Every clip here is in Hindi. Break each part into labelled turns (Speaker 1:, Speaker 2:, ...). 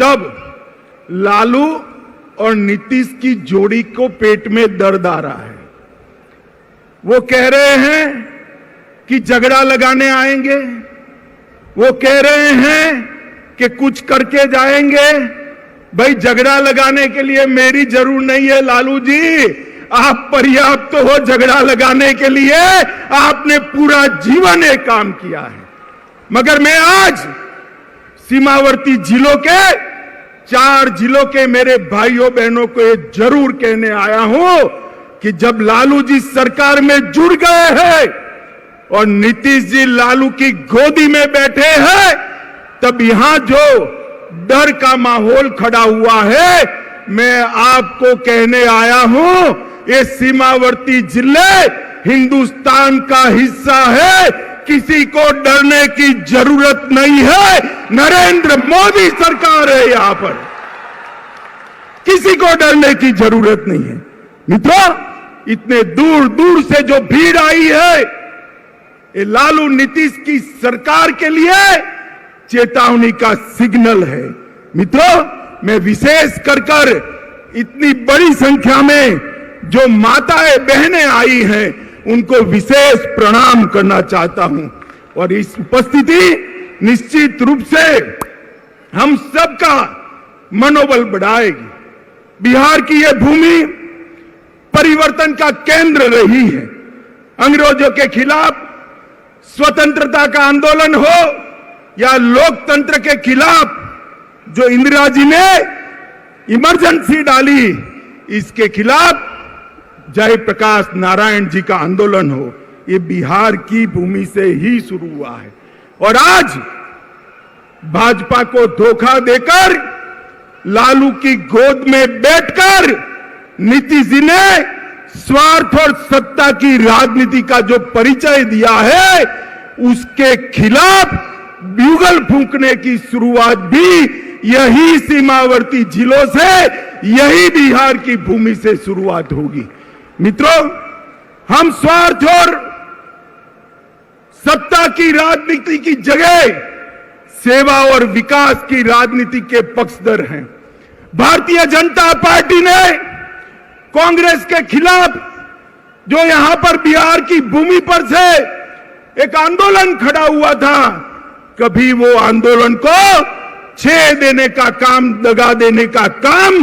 Speaker 1: तब लालू और नीतीश की जोड़ी को पेट में दर्द आ रहा है। वो कह रहे हैं कि झगड़ा लगाने आएंगे, वो कह रहे हैं कि कुछ करके जाएंगे। भाई झगड़ा लगाने के लिए मेरी जरूर नहीं है लालू जी, आप पर्याप्त हो झगड़ा लगाने के लिए, आपने पूरा जीवन एक काम किया है। मगर मैं आज सीमावर्ती जिलों के 4 जिलों के मेरे भाइयों बहनों को ये जरूर कहने आया हूं कि जब लालू जी सरकार में जुड़ गए हैं और नीतीश जी लालू की गोदी में बैठे हैं, तब यहां जो डर का माहौल खड़ा हुआ है, मैं आपको कहने आया हूं, ये सीमावर्ती जिले हिंदुस्तान का हिस्सा है, किसी को डरने की जरूरत नहीं है। नरेंद्र मोदी सरकार है यहां पर, किसी को डरने की जरूरत नहीं है। मित्रों, इतने दूर दूर से जो भीड़ आई है, ये लालू नीतीश की सरकार के लिए चेतावनी का सिग्नल है। मित्रों, मैं विशेष कर इतनी बड़ी संख्या में जो माताएं बहनें आई हैं, उनको विशेष प्रणाम करना चाहता हूं। और इस उपस्थिति निश्चित रूप से हम सबका मनोबल बढ़ाएगी। बिहार की यह भूमि परिवर्तन का केंद्र रही है। अंग्रेजों के खिलाफ स्वतंत्रता का आंदोलन हो या लोकतंत्र के खिलाफ जो इंदिरा जी ने इमरजेंसी डाली, इसके खिलाफ जयप्रकाश नारायण जी का आंदोलन हो, ये बिहार की भूमि से ही शुरू हुआ है। और आज भाजपा को धोखा देकर लालू की गोद में बैठकर नीतीश जी ने स्वार्थ और सत्ता की राजनीति का जो परिचय दिया है, उसके खिलाफ ब्यूगल फूंकने की शुरुआत भी यही सीमावर्ती जिलों से, यही बिहार की भूमि से शुरुआत होगी। मित्रों, हम स्वार्थ और सत्ता की राजनीति की जगह सेवा और विकास की राजनीति के पक्षधर हैं। भारतीय जनता पार्टी ने कांग्रेस के खिलाफ जो यहां पर बिहार की भूमि पर से एक आंदोलन खड़ा हुआ था, कभी वो आंदोलन को छेद देने का काम, दगा देने का काम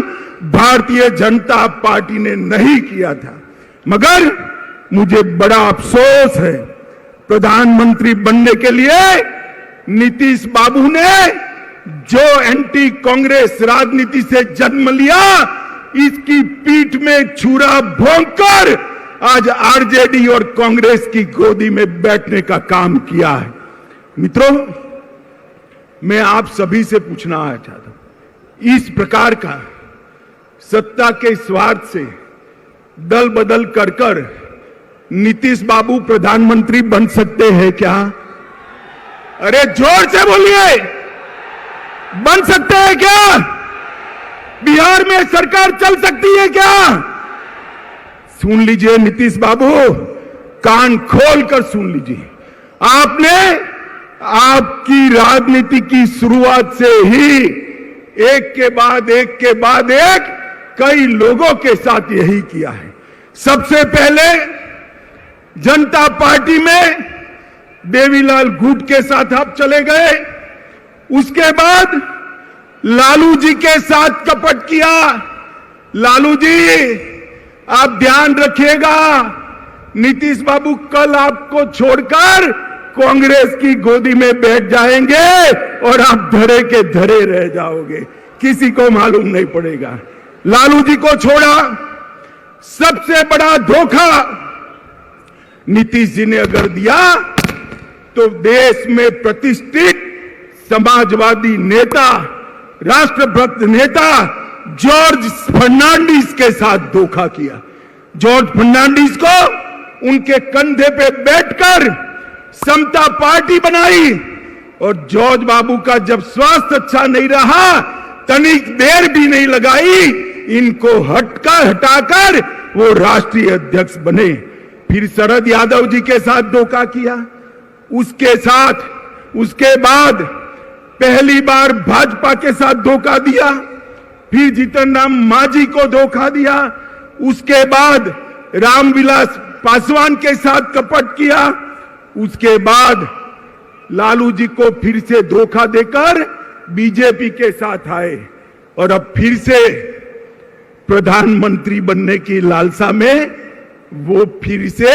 Speaker 1: भारतीय जनता पार्टी ने नहीं किया था। मगर मुझे बड़ा अफसोस है, प्रधानमंत्री बनने के लिए नीतीश बाबू ने जो एंटी कांग्रेस राजनीति से जन्म लिया, इसकी पीठ में छुरा भोंककर आज आरजेडी और कांग्रेस की गोदी में बैठने का काम किया है। मित्रों, मैं आप सभी से पूछना चाहता हूं, इस प्रकार का सत्ता के स्वार्थ से दल बदल कर नीतीश बाबू प्रधानमंत्री बन सकते हैं क्या? अरे जोर से बोलिए, बन सकते हैं क्या? बिहार में सरकार चल सकती है क्या? सुन लीजिए नीतीश बाबू, कान खोलकर सुन लीजिए। आपने आपकी राजनीति की शुरुआत से ही एक के बाद एक कई लोगों के साथ यही किया है। सबसे पहले जनता पार्टी में देवीलाल गुट के साथ आप चले गए, उसके बाद लालू जी के साथ कपट किया। लालू जी, आप ध्यान रखिएगा, नीतीश बाबू कल आपको छोड़कर कांग्रेस की गोदी में बैठ जाएंगे और आप धरे के धरे रह जाओगे, किसी को मालूम नहीं पड़ेगा। लालू जी को छोड़ा, सबसे बड़ा धोखा नीतीश जी ने अगर दिया तो देश में प्रतिष्ठित समाजवादी नेता, राष्ट्रभक्त नेता जॉर्ज फर्नांडिस के साथ धोखा किया। जॉर्ज फर्नांडिस को उनके कंधे पे बैठकर समता पार्टी बनाई और जॉर्ज बाबू का जब स्वास्थ्य अच्छा नहीं रहा, तनिक देर भी नहीं लगाई, इनको हटाकर वो राष्ट्रीय अध्यक्ष बने। फिर शरद यादव जी के साथ धोखा किया, उसके बाद पहली बार भाजपा के साथ धोखा दिया, फिर जीतन राम मांझी को धोखा दिया, उसके बाद रामविलास पासवान के साथ कपट किया, उसके बाद लालू जी को फिर से धोखा देकर बीजेपी के साथ आए और अब फिर से प्रधानमंत्री बनने की लालसा में वो फिर से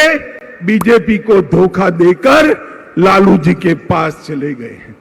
Speaker 1: बीजेपी को धोखा देकर लालू जी के पास चले गए हैं।